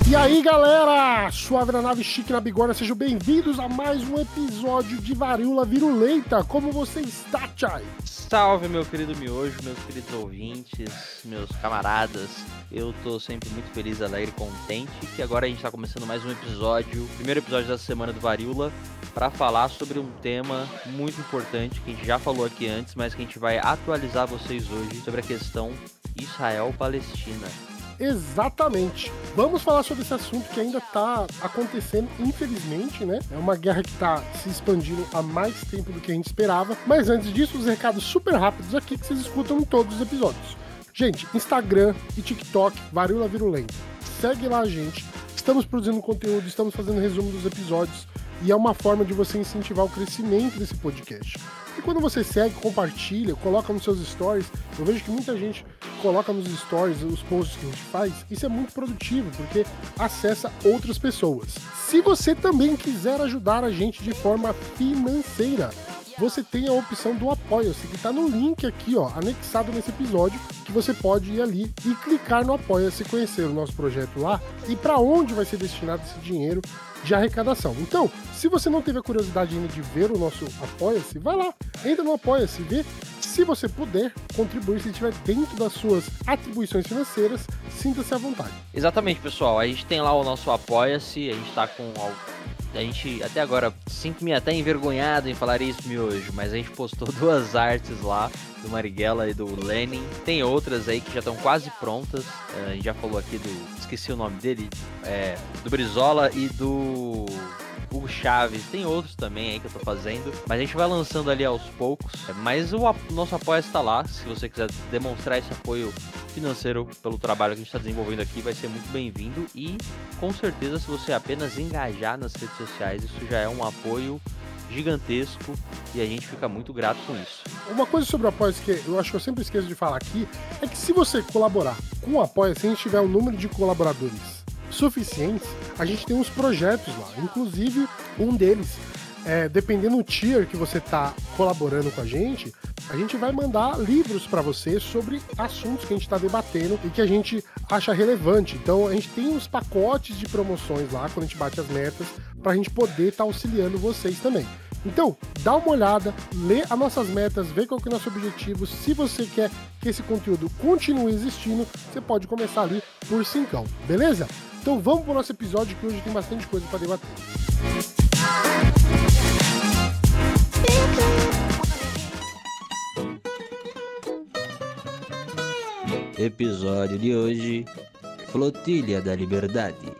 E aí, galera, suave na nave, chique na bigorna, sejam bem-vindos a mais um episódio de Varíola Virulenta. Como você está, Chay? Salve, meu querido miojo, meus queridos ouvintes, meus camaradas. Eu tô sempre muito feliz, alegre e contente que agora a gente tá começando mais um episódio, primeiro episódio da semana do Varíola, para falar sobre um tema muito importante que a gente já falou aqui antes, mas que a gente vai atualizar vocês hoje sobre a questão Israel-Palestina. Exatamente. Vamos falar sobre esse assunto que ainda está acontecendo, infelizmente, né? É uma guerra que está se expandindo há mais tempo do que a gente esperava. Mas antes disso, os recados super rápidos aqui que vocês escutam em todos os episódios. Gente, Instagram e TikTok, Varíola Virulenta. Segue lá a gente. Estamos produzindo conteúdo, estamos fazendo resumo dos episódios. E é uma forma de você incentivar o crescimento desse podcast. E quando você segue, compartilha, coloca nos seus stories, eu vejo que muita gente coloca nos stories os posts que a gente faz, isso é muito produtivo, porque acessa outras pessoas. Se você também quiser ajudar a gente de forma financeira, você tem a opção do Apoia-se, que está no link aqui, ó, anexado nesse episódio, que você pode ir ali e clicar no Apoia-se, conhecer o nosso projeto lá e para onde vai ser destinado esse dinheiro de arrecadação. Então, se você não teve a curiosidade ainda de ver o nosso Apoia-se, vai lá, entra no Apoia-se, vê. Se você puder contribuir, se estiver dentro das suas atribuições financeiras, sinta-se à vontade. Exatamente, pessoal. A gente tem lá o nosso Apoia-se, a gente tá com... A gente, até agora, sinto-me até envergonhado em falar isso miojo, mas a gente postou 2 artes lá, do Marighella e do Lenin. Tem outras aí que já estão quase prontas. A gente já falou aqui do... Esqueci o nome dele. Do Brizola e do... Hugo Chaves, tem outros também aí que eu tô fazendo, mas a gente vai lançando ali aos poucos, mas o nosso apoio está lá, se você quiser demonstrar esse apoio financeiro pelo trabalho que a gente está desenvolvendo aqui, vai ser muito bem-vindo e com certeza se você apenas engajar nas redes sociais, isso já é um apoio gigantesco e a gente fica muito grato com isso. Uma coisa sobre o Apoia-se que eu acho que eu sempre esqueço de falar aqui, é que se você colaborar com o Apoia-se, se a gente tiver um número de colaboradores suficientes, a gente tem uns projetos lá, inclusive um deles, dependendo do tier que você está colaborando com a gente vai mandar livros para você sobre assuntos que a gente está debatendo e que a gente acha relevante. Então a gente tem uns pacotes de promoções lá, quando a gente bate as metas, para a gente poder estar auxiliando vocês também. Então, dá uma olhada, lê as nossas metas, vê qual que é o nosso objetivo. Se você quer que esse conteúdo continue existindo, você pode começar ali por 5, beleza? Então vamos pro nosso episódio que hoje tem bastante coisa para debater. Episódio de hoje: Flotilha da Liberdade.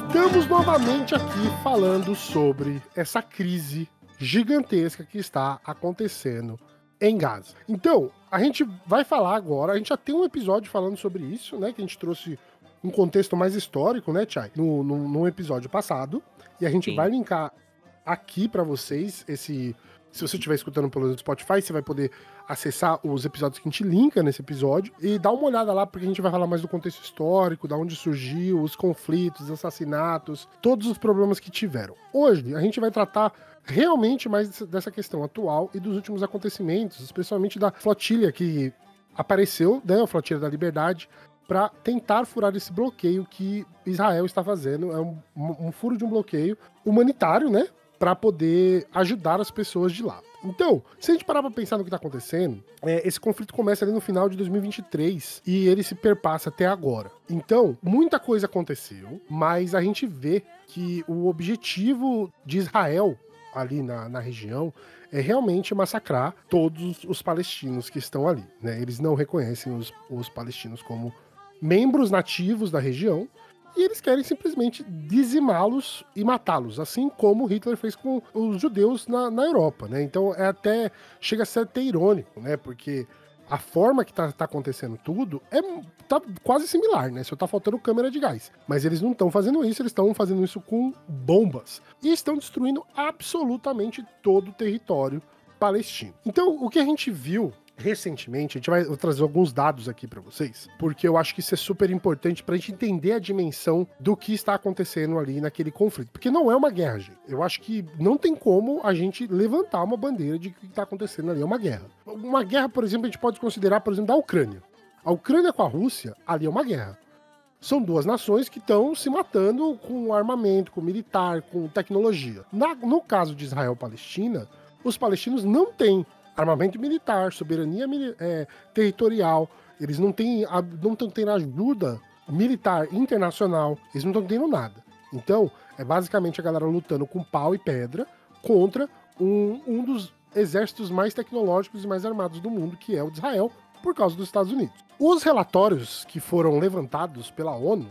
Estamos novamente aqui falando sobre essa crise gigantesca que está acontecendo em Gaza. Então, a gente vai falar agora, a gente já tem um episódio falando sobre isso, né, que a gente trouxe um contexto mais histórico, né, Chay, no episódio passado, e a gente vai linkar aqui pra vocês esse... Se você estiver escutando pelo Spotify, você vai poder acessar os episódios que a gente linka nesse episódio e dar uma olhada lá, porque a gente vai falar mais do contexto histórico, da onde surgiu, os conflitos, os assassinatos, todos os problemas que tiveram. Hoje, a gente vai tratar realmente mais dessa questão atual e dos últimos acontecimentos, especialmente da flotilha que apareceu, né, a Flotilha da Liberdade, para tentar furar esse bloqueio que Israel está fazendo. É um furo de um bloqueio humanitário, né? Para poder ajudar as pessoas de lá. Então, se a gente parar pra pensar no que tá acontecendo, esse conflito começa ali no final de 2023 e ele se perpassa até agora. Então, muita coisa aconteceu, mas a gente vê que o objetivo de Israel ali na região é realmente massacrar todos os palestinos que estão ali, né? Eles não reconhecem os palestinos como membros nativos da região, e eles querem simplesmente dizimá-los e matá-los, assim como Hitler fez com os judeus na Europa, né? Então chega a ser até irônico, né? Porque a forma que tá acontecendo tudo tá quase similar, né? Só tá faltando câmera de gás. Mas eles não estão fazendo isso, eles estão fazendo isso com bombas. E estão destruindo absolutamente todo o território palestino. Então, o que a gente viu recentemente, vou trazer alguns dados aqui pra vocês, porque eu acho que isso é super importante pra gente entender a dimensão do que está acontecendo ali naquele conflito. Porque não é uma guerra, gente. Eu acho que não tem como a gente levantar uma bandeira de que o que tá acontecendo ali é uma guerra. Uma guerra, por exemplo, a gente pode considerar, por exemplo, da Ucrânia. A Ucrânia com a Rússia, ali é uma guerra. São duas nações que estão se matando com armamento, com militar, com tecnologia. No caso de Israel e Palestina, os palestinos não têm armamento militar, soberania territorial, eles não estão tendo ajuda militar internacional, eles não estão tendo nada. Então, é basicamente a galera lutando com pau e pedra contra um dos exércitos mais tecnológicos e mais armados do mundo, que é o de Israel, por causa dos Estados Unidos. Os relatórios que foram levantados pela ONU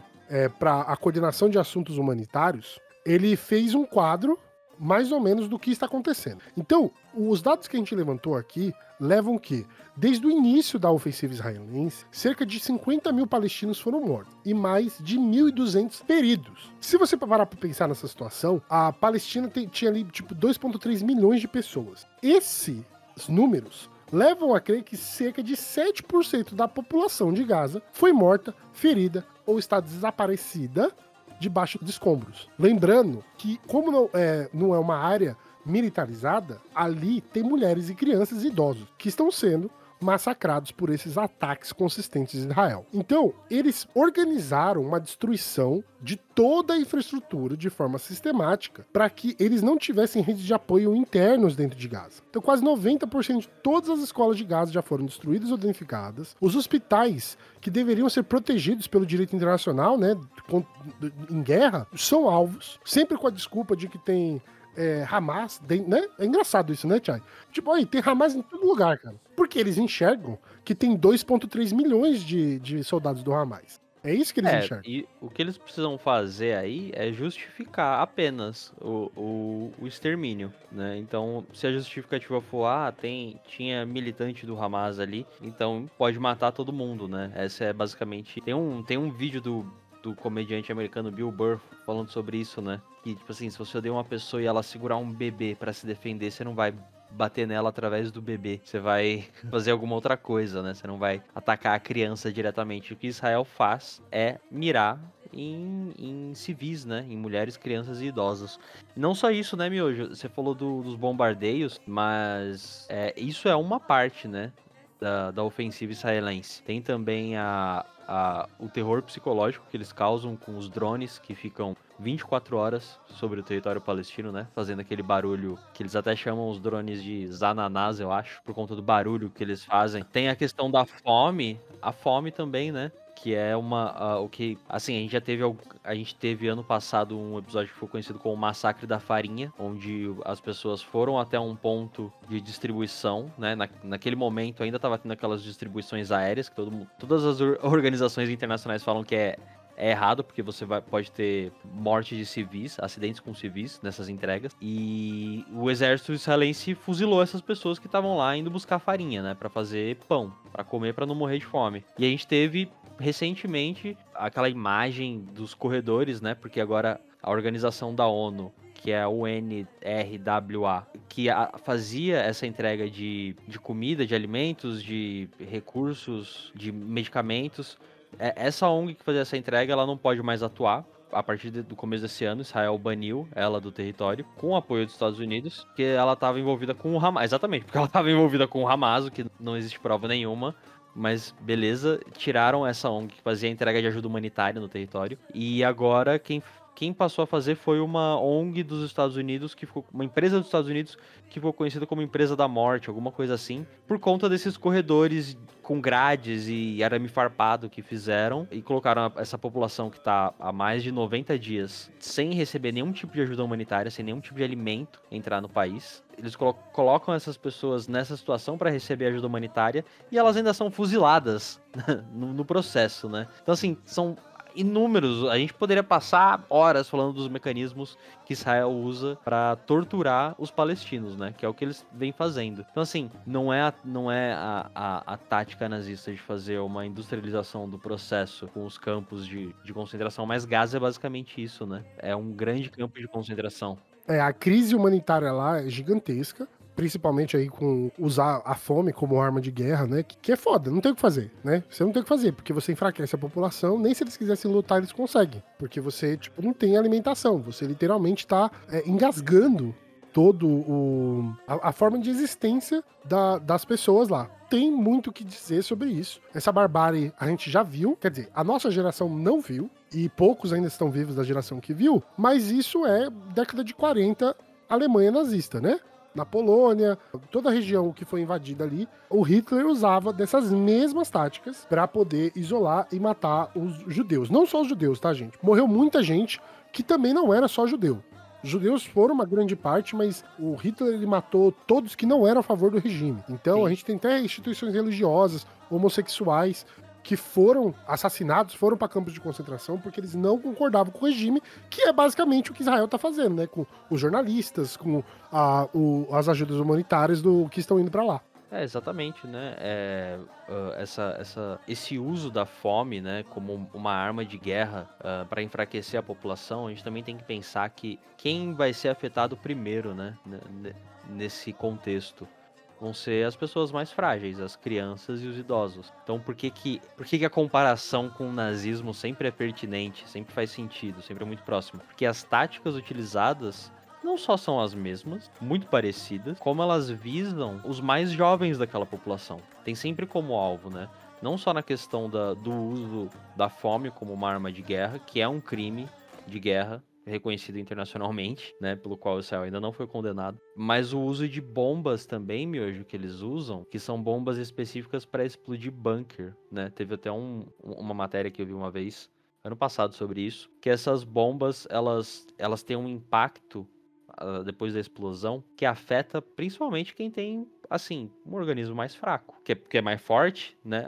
para a coordenação de assuntos humanitários, ele fez um quadro mais ou menos do que está acontecendo. Então, os dados que a gente levantou aqui levam que, desde o início da ofensiva israelense, cerca de 50 mil palestinos foram mortos e mais de 1.200 feridos. Se você parar para pensar nessa situação, a Palestina tinha ali tipo 2,3 milhões de pessoas. Esses números levam a crer que cerca de 7% da população de Gaza foi morta, ferida ou está desaparecida debaixo de escombros. Lembrando que, como não é uma área militarizada, ali tem mulheres e crianças e idosos que estão sendo massacrados por esses ataques consistentes de Israel. Então, eles organizaram uma destruição de toda a infraestrutura de forma sistemática para que eles não tivessem redes de apoio internos dentro de Gaza. Então, quase 90% de todas as escolas de Gaza já foram destruídas ou danificadas. Os hospitais, que deveriam ser protegidos pelo direito internacional, né, em guerra, são alvos, sempre com a desculpa de que tem Hamas, né? É engraçado isso, né, Chay? Tipo, aí, tem Hamas em todo lugar, cara. Porque eles enxergam que tem 2,3 milhões de soldados do Hamas. É isso que eles enxergam. E o que eles precisam fazer aí é justificar apenas o extermínio, né? Então, se a justificativa for, tinha militante do Hamas ali, então pode matar todo mundo, né? Essa é basicamente... Tem um vídeo do comediante americano Bill Burr falando sobre isso, né? Que, tipo assim, se você odeia uma pessoa e ela segurar um bebê pra se defender, você não vai bater nela através do bebê. Você vai fazer alguma outra coisa, né? Você não vai atacar a criança diretamente. O que Israel faz é mirar em civis, né? Em mulheres, crianças e idosos. Não só isso, né, Miojo? Você falou dos bombardeios, mas isso é uma parte, né? Da ofensiva israelense. Tem também o terror psicológico que eles causam com os drones que ficam 24 horas sobre o território palestino, né? Fazendo aquele barulho que eles até chamam os drones de Zananás, eu acho, por conta do barulho que eles fazem. Tem a questão da fome, a fome também, né? Que é o que, assim, a gente teve ano passado um episódio que foi conhecido como o Massacre da Farinha, onde as pessoas foram até um ponto de distribuição, né? Naquele momento ainda estava tendo aquelas distribuições aéreas, que todas as organizações internacionais falam que é errado, porque você pode ter morte de civis, acidentes com civis nessas entregas. E o exército israelense fuzilou essas pessoas que estavam lá indo buscar farinha, né? Pra fazer pão, pra comer, pra não morrer de fome. E a gente teve recentemente aquela imagem dos corredores, né? Porque agora a organização da ONU, que é a UNRWA, que fazia essa entrega de comida, de alimentos, de recursos, de medicamentos. Essa ONG que fazia essa entrega, ela não pode mais atuar. A partir do começo desse ano, Israel baniu ela do território, com o apoio dos Estados Unidos, porque ela estava envolvida com o Hamas. Exatamente, porque ela estava envolvida com o Hamas, o que não existe prova nenhuma. Mas beleza, tiraram essa ONG que fazia a entrega de ajuda humanitária no território. E agora quem passou a fazer foi uma ONG dos Estados Unidos, uma empresa dos Estados Unidos que ficou conhecida como Empresa da Morte, alguma coisa assim, por conta desses corredores com grades e arame farpado que fizeram e colocaram essa população que está há mais de 90 dias sem receber nenhum tipo de ajuda humanitária, sem nenhum tipo de alimento entrar no país. Eles colocam essas pessoas nessa situação para receber ajuda humanitária e elas ainda são fuziladas no processo, né? Então, assim, são inúmeros. A gente poderia passar horas falando dos mecanismos que Israel usa para torturar os palestinos, né? Que é o que eles vêm fazendo. Então, assim, não é a tática nazista de fazer uma industrialização do processo com os campos de concentração, mas Gaza é basicamente isso, né? É um grande campo de concentração. A crise humanitária lá é gigantesca. principalmente aí com usar a fome como arma de guerra, né? Que é foda, não tem o que fazer, né? Você não tem o que fazer, porque você enfraquece a população, nem se eles quisessem lutar eles conseguem, porque você, tipo, não tem alimentação, você literalmente tá engasgando a forma de existência das pessoas lá. Tem muito o que dizer sobre isso. Essa barbárie a gente já viu, quer dizer, a nossa geração não viu, e poucos ainda estão vivos da geração que viu, mas isso é década de 40, Alemanha nazista, né? Na Polônia, toda a região que foi invadida ali, o Hitler usava dessas mesmas táticas para poder isolar e matar os judeus. Não só os judeus, tá, gente? Morreu muita gente que também não era só judeu. Os judeus foram uma grande parte, mas o Hitler ele matou todos que não eram a favor do regime. Então Sim. a gente tem até instituições religiosas, homossexuais, que foram assassinados, foram para campos de concentração porque eles não concordavam com o regime, que é basicamente o que Israel tá fazendo, né? Com os jornalistas, com as ajudas humanitárias que estão indo para lá. Exatamente, né? Esse uso da fome, né, como uma arma de guerra para enfraquecer a população, a gente também tem que pensar que quem vai ser afetado primeiro, né, nesse contexto, vão ser as pessoas mais frágeis, as crianças e os idosos. Então, por que a comparação com o nazismo sempre é pertinente, sempre faz sentido, sempre é muito próximo? Porque as táticas utilizadas não só são as mesmas, muito parecidas, como elas visam os mais jovens daquela população. Tem sempre como alvo, né? Não só na questão do uso da fome como uma arma de guerra, que é um crime de guerra reconhecido internacionalmente, né, pelo qual Israel ainda não foi condenado, mas o uso de bombas também, Miojo, que eles usam, que são bombas específicas para explodir bunker, né? Teve até uma matéria que eu vi uma vez, ano passado, sobre isso, que essas bombas, elas têm um impacto depois da explosão, que afeta principalmente quem tem, assim, um organismo mais fraco, que é mais forte, né,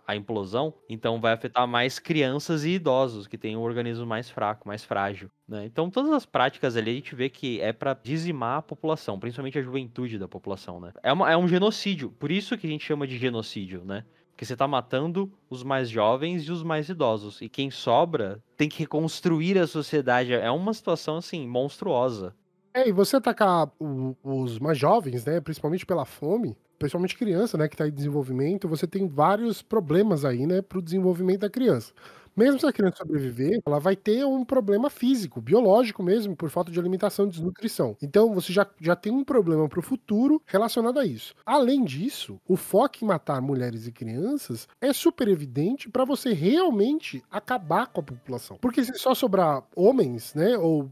a implosão, então vai afetar mais crianças e idosos, que têm um organismo mais fraco, mais frágil, né? Então todas as práticas ali a gente vê que é para dizimar a população, principalmente a juventude da população, né? É um genocídio, por isso que a gente chama de genocídio, né? Porque você tá matando os mais jovens e os mais idosos. E quem sobra tem que reconstruir a sociedade. É uma situação, assim, monstruosa. E você atacar os mais jovens, né, principalmente pela fome, principalmente criança, né, que tá em desenvolvimento, você tem vários problemas aí, né, pro desenvolvimento da criança. Mesmo se a criança sobreviver, ela vai ter um problema físico, biológico mesmo, por falta de alimentação e desnutrição. Então você já tem um problema pro futuro relacionado a isso. Além disso, o foco em matar mulheres e crianças é super evidente para você realmente acabar com a população. Porque se só sobrar homens, né, ou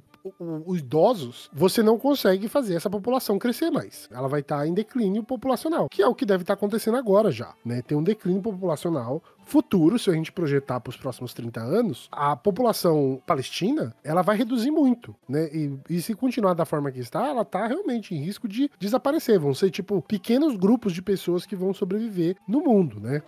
os idosos, você não consegue fazer essa população crescer mais. Ela vai estar em declínio populacional, que é o que deve estar acontecendo agora já, né? Tem um declínio populacional futuro, se a gente projetar para os próximos 30 anos, a população palestina, ela vai reduzir muito, né? E se continuar da forma que está, ela está realmente em risco de desaparecer. Vão ser, tipo, pequenos grupos de pessoas que vão sobreviver no mundo, né?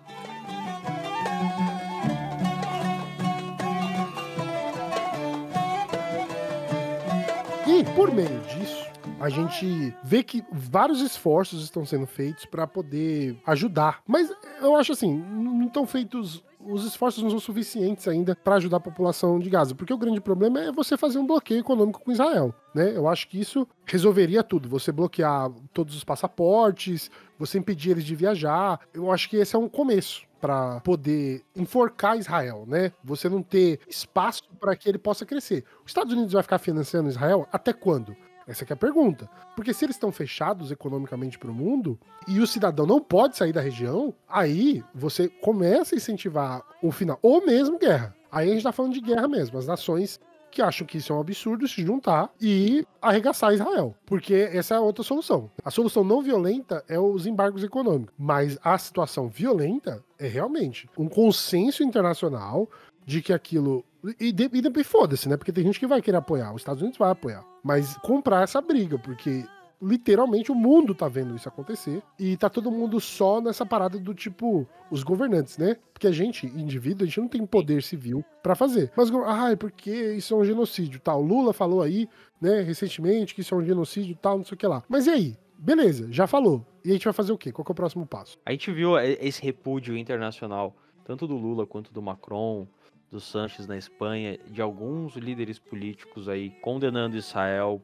E, por meio disso, a gente vê que vários esforços estão sendo feitos para poder ajudar. Mas eu acho assim, não estão feitos. Os esforços não são suficientes ainda para ajudar a população de Gaza, porque o grande problema é você fazer um bloqueio econômico com Israel, né? Eu acho que isso resolveria tudo. Você bloquear todos os passaportes, você impedir eles de viajar. Eu acho que esse é um começo para poder enforcar Israel, né? Você não ter espaço para que ele possa crescer. Os Estados Unidos vai ficar financiando Israel até quando? Essa aqui é a pergunta. Porque se eles estão fechados economicamente para o mundo e o cidadão não pode sair da região, aí você começa a incentivar o final, ou mesmo guerra. Aí a gente tá falando de guerra mesmo. As nações que acham que isso é um absurdo se juntar e arregaçar Israel. Porque essa é a outra solução. A solução não violenta é os embargos econômicos. Mas a situação violenta é realmente um consenso internacional de que aquilo... E foda-se, né? Porque tem gente que vai querer apoiar. Os Estados Unidos vai apoiar. Mas comprar essa briga, porque... literalmente o mundo tá vendo isso acontecer e tá todo mundo só nessa parada do tipo, os governantes, né? Porque a gente, indivíduo, a gente não tem poder civil pra fazer. Mas, porque isso é um genocídio, tal. Lula falou aí, né, recentemente que isso é um genocídio, tal, não sei o que lá. Mas e aí? Beleza, já falou. E a gente vai fazer o quê? Qual que é o próximo passo? A gente viu esse repúdio internacional, tanto do Lula quanto do Macron, do Sanches na Espanha, de alguns líderes políticos aí condenando Israel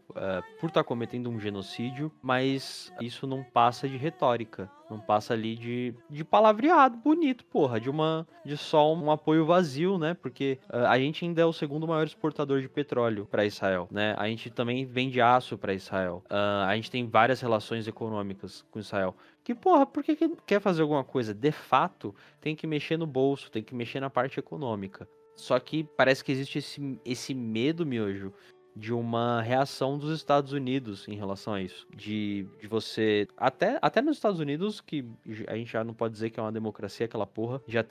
por estar cometendo um genocídio, mas isso não passa de retórica, não passa ali de palavreado bonito, porra, de só um apoio vazio, né? Porque a gente ainda é o segundo maior exportador de petróleo para Israel, né? A gente também vende aço para Israel. A gente tem várias relações econômicas com Israel. Que, porra, por que quer fazer alguma coisa? De fato, tem que mexer no bolso, tem que mexer na parte econômica. Só que parece que existe esse medo, Miojo, de uma reação dos Estados Unidos em relação a isso. De você... Até nos Estados Unidos, que a gente já não pode dizer que é uma democracia, aquela porra, já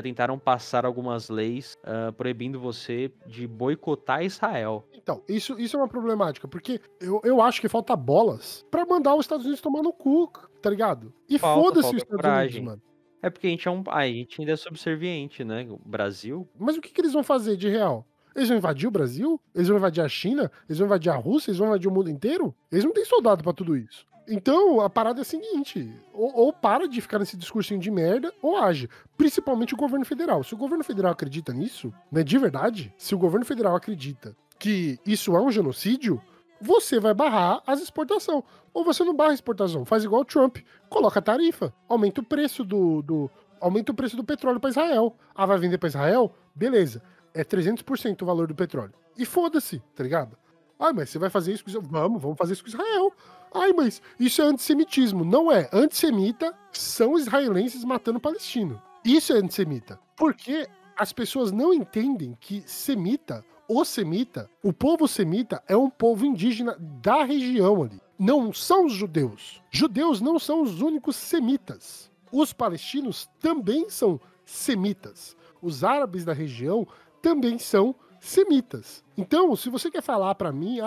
tentaram passar algumas leis proibindo você de boicotar Israel. Então, isso é uma problemática, porque eu acho que falta bolas pra mandar os Estados Unidos tomar no cu, tá ligado? E foda-se os Estados coragem. Unidos, mano. É porque a gente ainda é subserviente, né? O Brasil... Mas o que eles vão fazer de real? Eles vão invadir o Brasil? Eles vão invadir a China? Eles vão invadir a Rússia? Eles vão invadir o mundo inteiro? Eles não têm soldado pra tudo isso. Então, a parada é a seguinte, ou para de ficar nesse discursinho de merda, ou age. Principalmente o governo federal. Se o governo federal acredita nisso, né, de verdade, se o governo federal acredita que isso é um genocídio, você vai barrar as exportações. Ou você não barra a exportação, faz igual o Trump, coloca a tarifa, aumenta o preço aumenta o preço do petróleo para Israel. Ah, vai vender para Israel? Beleza. É 300% o valor do petróleo. E foda-se, tá ligado? Ah, mas você vai fazer isso com Israel? Vamos fazer isso com Israel. Ai, mas isso é antissemitismo. Não é. Antissemita são israelenses matando palestino. Isso é antissemita. Porque as pessoas não entendem que o povo semita é um povo indígena da região ali. Não são os judeus. Judeus não são os únicos semitas. Os palestinos também são semitas. Os árabes da região também são semitas. Então, se você quer falar pra mim,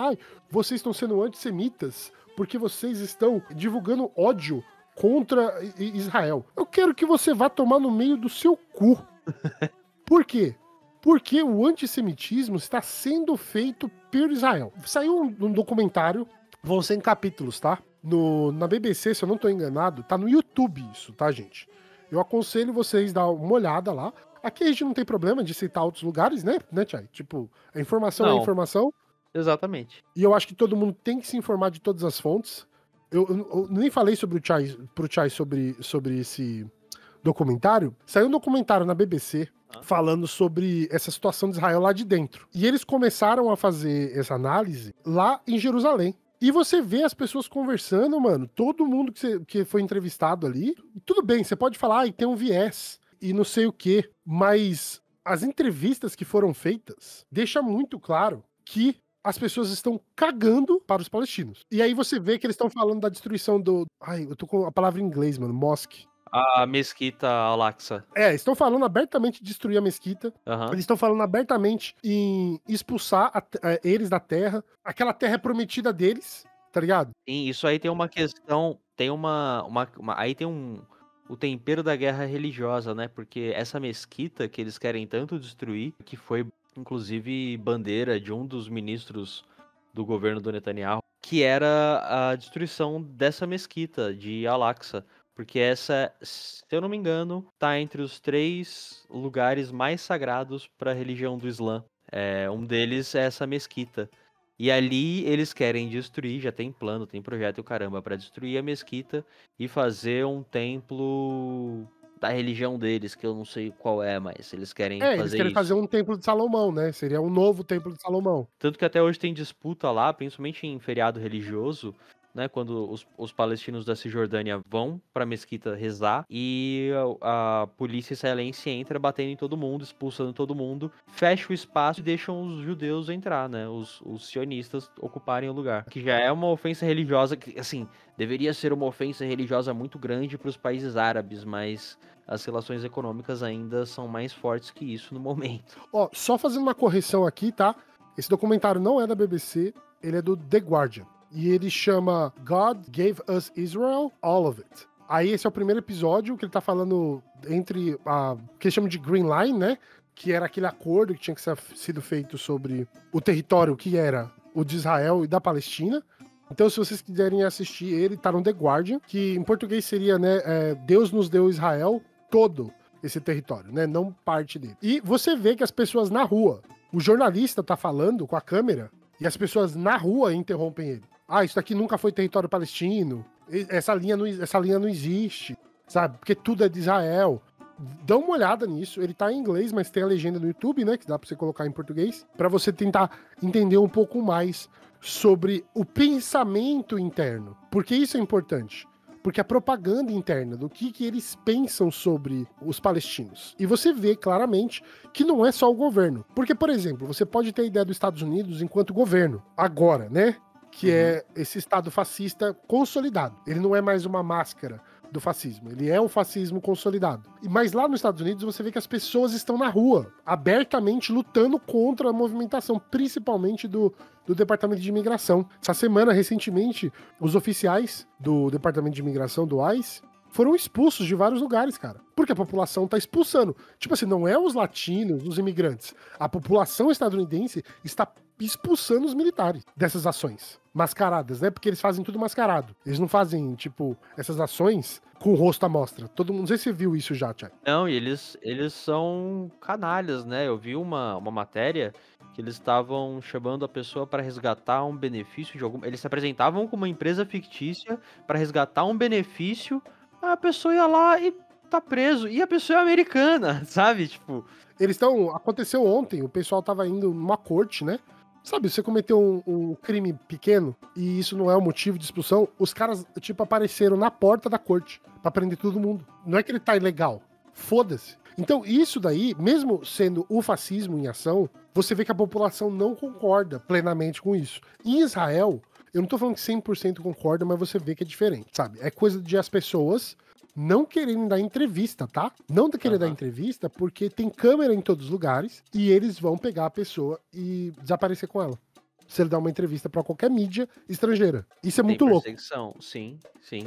vocês estão sendo antissemitas porque vocês estão divulgando ódio contra Israel, eu quero que você vá tomar no meio do seu cu. Por quê? Porque o antissemitismo está sendo feito por Israel. Saiu um documentário, vão ser em capítulos, tá? Na BBC, se eu não tô enganado, tá no YouTube isso, tá, gente? Eu aconselho vocês dar uma olhada lá. Aqui a gente não tem problema de citar outros lugares, né, Chay? Tipo, a informação é informação. Exatamente. E eu acho que todo mundo tem que se informar de todas as fontes. Eu nem falei pro Chay sobre esse documentário. Saiu um documentário na BBC falando sobre essa situação de Israel lá de dentro. E eles começaram a fazer essa análise lá em Jerusalém. E você vê as pessoas conversando, mano, todo mundo que foi entrevistado ali. Tudo bem, você pode falar, tem um viés e não sei o quê, mas as entrevistas que foram feitas deixam muito claro que as pessoas estão cagando para os palestinos. E aí você vê que eles estão falando da destruição do... eu tô com a palavra em inglês, mano, mosque. A mesquita Al-Aqsa. Estão falando abertamente de destruir a mesquita. Eles estão falando abertamente em expulsar eles da terra. Aquela terra é prometida deles, tá ligado? Sim, isso aí tem uma questão, aí tem o tempero da guerra religiosa, né? Porque essa mesquita que eles querem tanto destruir, que foi inclusive bandeira de um dos ministros do governo do Netanyahu, que era a destruição dessa mesquita de Al-Aqsa. Porque essa, se eu não me engano, tá entre os 3 lugares mais sagrados para a religião do Islã. Um deles é essa mesquita. E ali eles querem destruir, já tem plano, tem projeto e o caramba, para destruir a mesquita e fazer um templo da religião deles, que eu não sei qual é, mas eles querem fazer isso. Eles querem fazer um templo de Salomão, né? Seria um novo templo de Salomão. Tanto que até hoje tem disputa lá, principalmente em feriado religioso, né, quando os palestinos da Cisjordânia vão pra mesquita rezar e a polícia israelense entra batendo em todo mundo, expulsando todo mundo, fecha o espaço e deixam os judeus entrar, né, os sionistas ocuparem o lugar. Que já é uma ofensa religiosa que, assim, deveria ser uma ofensa religiosa muito grande para os países árabes, mas as relações econômicas ainda são mais fortes que isso no momento. Só fazendo uma correção aqui, tá? Esse documentário não é da BBC, ele é do The Guardian. E ele chama God Gave Us Israel, All of It. Aí esse é o primeiro episódio que ele tá falando entre que eles chamam de Green Line, né? Que era aquele acordo que tinha que ser sido feito sobre o território que era o de Israel e da Palestina. Então, se vocês quiserem assistir ele, tá no The Guardian, que em português seria, né? Deus nos deu Israel todo. esse território, né? Não parte dele. E você vê que as pessoas na rua, o jornalista tá falando com a câmera e as pessoas na rua interrompem ele. Ah, isso aqui nunca foi território palestino, essa linha não existe, sabe? Porque tudo é de Israel. Dá uma olhada nisso, ele tá em inglês, mas tem a legenda no YouTube, né, que dá pra você colocar em português, pra você tentar entender um pouco mais sobre o pensamento interno. Porque isso é importante. Porque a propaganda interna, do que eles pensam sobre os palestinos. E você vê claramente que não é só o governo. Porque, por exemplo, você pode ter a ideia dos Estados Unidos enquanto governo, agora, né? Que é esse Estado fascista consolidado. Ele não é mais uma máscara do fascismo, ele é um fascismo consolidado. Mas lá nos Estados Unidos você vê que as pessoas estão na rua, abertamente lutando contra a movimentação, principalmente do Departamento de Imigração. Essa semana, recentemente, os oficiais do Departamento de Imigração, do ICE, foram expulsos de vários lugares, cara. Porque a população tá expulsando. Tipo assim, não é os latinos, os imigrantes. A população estadunidense está expulsando os militares dessas ações mascaradas, né? Porque eles fazem tudo mascarado. Eles não fazem, tipo, essas ações com o rosto à mostra. Todo mundo, não sei se você viu isso já, Thiago. Não, e eles são canalhas, né? Eu vi uma matéria que eles estavam chamando a pessoa para resgatar um benefício de algum... Eles se apresentavam como uma empresa fictícia para resgatar um benefício, a pessoa ia lá e tá preso. E a pessoa é americana, sabe? Tipo... Eles estão... Aconteceu ontem, o pessoal tava indo numa corte, né? Sabe, você cometeu um crime pequeno e isso não é o motivo de expulsão, os caras, tipo, apareceram na porta da corte pra prender todo mundo. Não é que ele tá ilegal. Foda-se. Então, isso daí, mesmo sendo o fascismo em ação, você vê que a população não concorda plenamente com isso. Em Israel, eu não tô falando que 100% concorda, mas você vê que é diferente, sabe? É coisa de as pessoas não quererem dar entrevista, tá? Não querer dar entrevista porque tem câmera em todos os lugares e eles vão pegar a pessoa e desaparecer com ela. Se ele dá uma entrevista pra qualquer mídia estrangeira. Isso é muito louco. Sim, sim.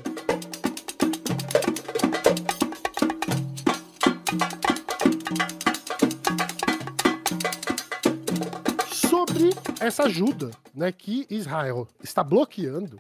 Sobre essa ajuda, né, que Israel está bloqueando,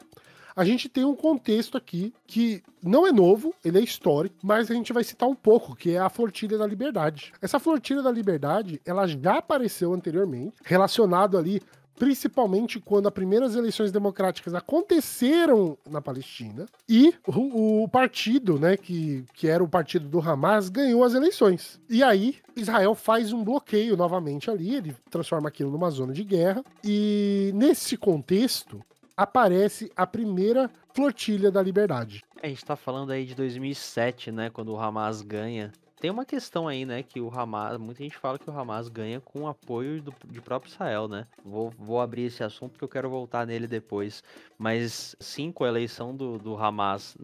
a gente tem um contexto aqui que não é novo, ele é histórico, mas a gente vai citar um pouco, que é a Flotilha da Liberdade. Essa Flotilha da Liberdade, ela já apareceu anteriormente, relacionado ali principalmente quando as primeiras eleições democráticas aconteceram na Palestina e o partido, né, que era o partido do Hamas, ganhou as eleições. E aí, Israel faz um bloqueio novamente ali, ele transforma aquilo numa zona de guerra, e nesse contexto aparece a primeira Flotilha da Liberdade. A gente tá falando aí de 2007, né, quando o Hamas ganha. Tem uma questão aí, né, que o Hamas, muita gente fala que o Hamas ganha com o apoio de próprio Israel, né? Vou abrir esse assunto porque eu quero voltar nele depois. Mas sim, com a eleição do Hamas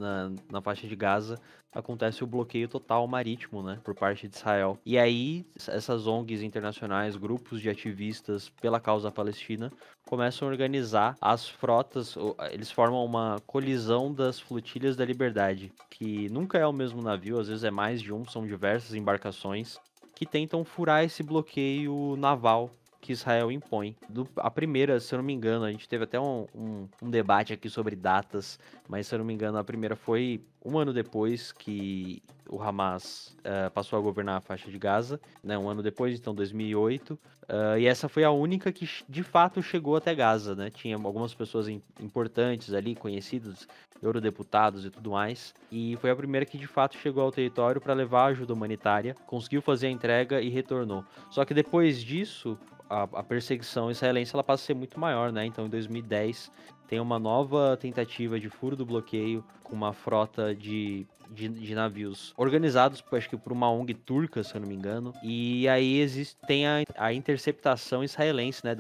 na faixa de Gaza, acontece o bloqueio total marítimo, né, por parte de Israel. E aí, essas ONGs internacionais, grupos de ativistas pela causa palestina, começam a organizar as frotas, eles formam uma colisão das flotilhas da liberdade, que nunca é o mesmo navio, às vezes é mais de um, são diversas embarcações, que tentam furar esse bloqueio naval que Israel impõe. A primeira, se eu não me engano, a gente teve até um debate aqui sobre datas, mas se eu não me engano, a primeira foi um ano depois que o Hamas passou a governar a faixa de Gaza, né, um ano depois, então 2008, e essa foi a única que de fato chegou até Gaza, né? Tinha algumas pessoas importantes ali, conhecidas, eurodeputados e tudo mais, e foi a primeira que de fato chegou ao território para levar ajuda humanitária, conseguiu fazer a entrega e retornou. Só que depois disso, a perseguição israelense ela passa a ser muito maior, né? Então, em 2010, tem uma nova tentativa de furo do bloqueio com uma frota de navios organizados, acho que por uma ONG turca, se eu não me engano. E aí tem a interceptação israelense, né?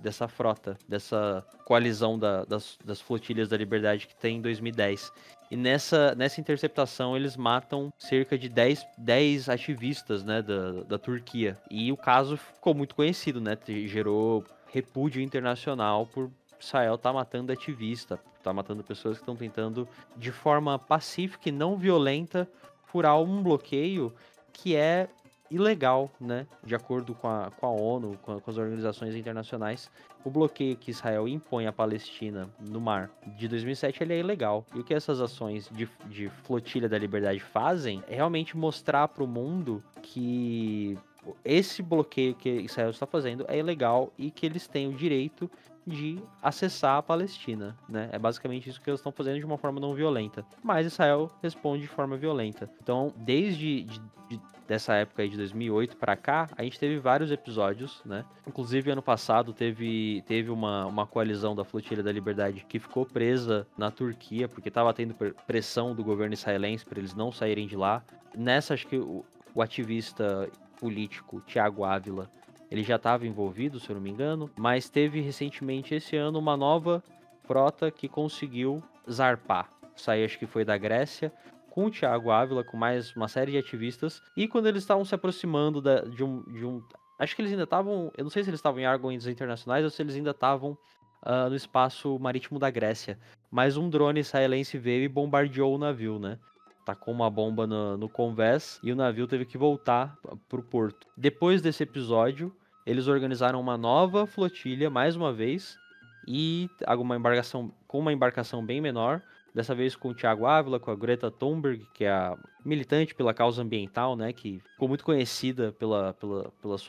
Dessa frota, dessa coalizão das flotilhas da liberdade que tem em 2010. E nessa interceptação eles matam cerca de 10 ativistas, né, da Turquia. E o caso ficou muito conhecido, né? Gerou repúdio internacional por Israel tá matando ativista, tá matando pessoas que estão tentando, de forma pacífica e não violenta, furar um bloqueio que é ilegal, né? De acordo com a ONU, com as organizações internacionais, o bloqueio que Israel impõe à Palestina no mar de 2007 ele é ilegal. E o que essas ações de flotilha da liberdade fazem é realmente mostrar para o mundo que esse bloqueio que Israel está fazendo é ilegal e que eles têm o direito de acessar a Palestina, né? É basicamente isso que eles estão fazendo de uma forma não violenta. Mas Israel responde de forma violenta. Então, desde dessa época aí de 2008 para cá, a gente teve vários episódios, né? Inclusive, ano passado teve uma coalizão da Flotilha da Liberdade que ficou presa na Turquia, porque estava tendo pressão do governo israelense para eles não saírem de lá. Nessa, acho que o ativista político Thiago Ávila, ele já estava envolvido, se eu não me engano, mas teve recentemente esse ano uma nova frota que conseguiu zarpar. Sair, acho que foi da Grécia, com o Thiago Ávila, com mais uma série de ativistas, e quando eles estavam se aproximando de um... Acho que eles ainda estavam... Eu não sei se eles estavam em órgãos internacionais ou se eles ainda estavam no espaço marítimo da Grécia, mas um drone israelense veio e bombardeou o navio, né? Tacou uma bomba no convés e o navio teve que voltar pro porto. Depois desse episódio, eles organizaram uma nova flotilha, mais uma vez, e com uma embarcação bem menor, dessa vez com o Thiago Ávila, com a Greta Thunberg, que é a militante pela causa ambiental, né, que ficou muito conhecida pelas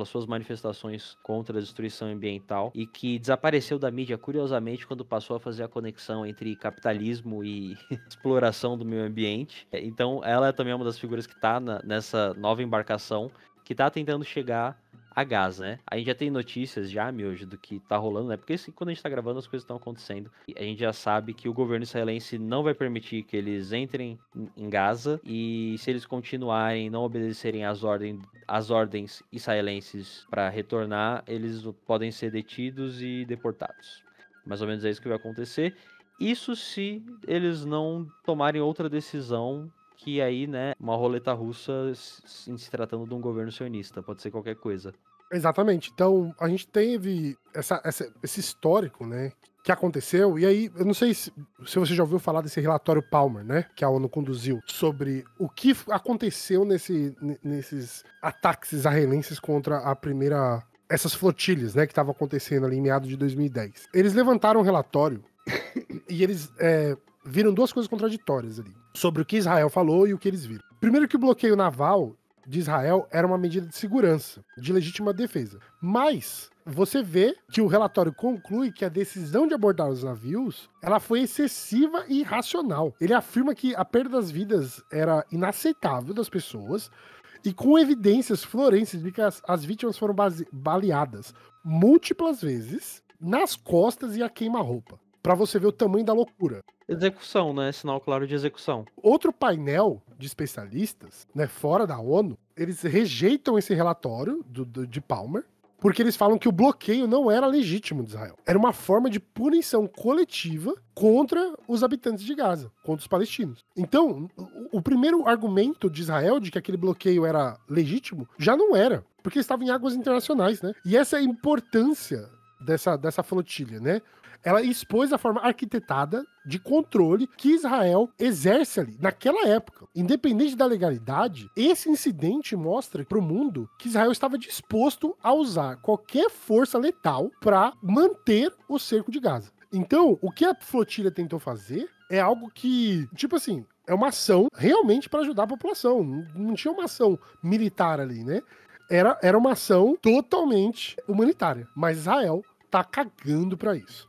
suas manifestações contra a destruição ambiental e que desapareceu da mídia, curiosamente, quando passou a fazer a conexão entre capitalismo e exploração do meio ambiente. Então, ela é também uma das figuras que está nessa nova embarcação, que está tentando chegar a Gaza, né? A gente já tem notícias já, Miojo, do que tá rolando, né? Porque assim, quando a gente tá gravando, as coisas estão acontecendo. E a gente já sabe que o governo israelense não vai permitir que eles entrem em Gaza e se eles continuarem, não obedecerem às ordens israelenses para retornar, eles podem ser detidos e deportados. Mais ou menos é isso que vai acontecer. Isso se eles não tomarem outra decisão que aí, né, uma roleta russa se tratando de um governo sionista, pode ser qualquer coisa. Exatamente. Então, a gente teve esse histórico, né, que aconteceu, e aí, eu não sei se você já ouviu falar desse relatório Palmer, né, que a ONU conduziu, sobre o que aconteceu nesses ataques israelenses contra essas flotilhas, né, que estavam acontecendo ali em meados de 2010. Eles levantaram um relatório e eles viram duas coisas contraditórias ali, sobre o que Israel falou e o que eles viram. Primeiro que o bloqueio naval de Israel era uma medida de segurança, de legítima defesa. Mas você vê que o relatório conclui que a decisão de abordar os navios, ela foi excessiva e irracional. Ele afirma que a perda das vidas era inaceitável das pessoas e com evidências florescentes de que as vítimas foram baleadas múltiplas vezes nas costas e a queima-roupa. Pra você ver o tamanho da loucura. Execução, né? Sinal claro de execução. Outro painel de especialistas, né, fora da ONU, eles rejeitam esse relatório de Palmer, porque eles falam que o bloqueio não era legítimo de Israel. Era uma forma de punição coletiva contra os habitantes de Gaza, contra os palestinos. Então, o primeiro argumento de Israel de que aquele bloqueio era legítimo, já não era, porque estava em águas internacionais, né? E essa é a importância dessa flotilha, né? Ela expôs a forma arquitetada de controle que Israel exerce ali, naquela época. Independente da legalidade, esse incidente mostra para o mundo que Israel estava disposto a usar qualquer força letal para manter o cerco de Gaza. Então, o que a flotilha tentou fazer é algo que, tipo assim, é uma ação realmente para ajudar a população. Não tinha uma ação militar ali, né? Era uma ação totalmente humanitária. Mas Israel tá cagando para isso.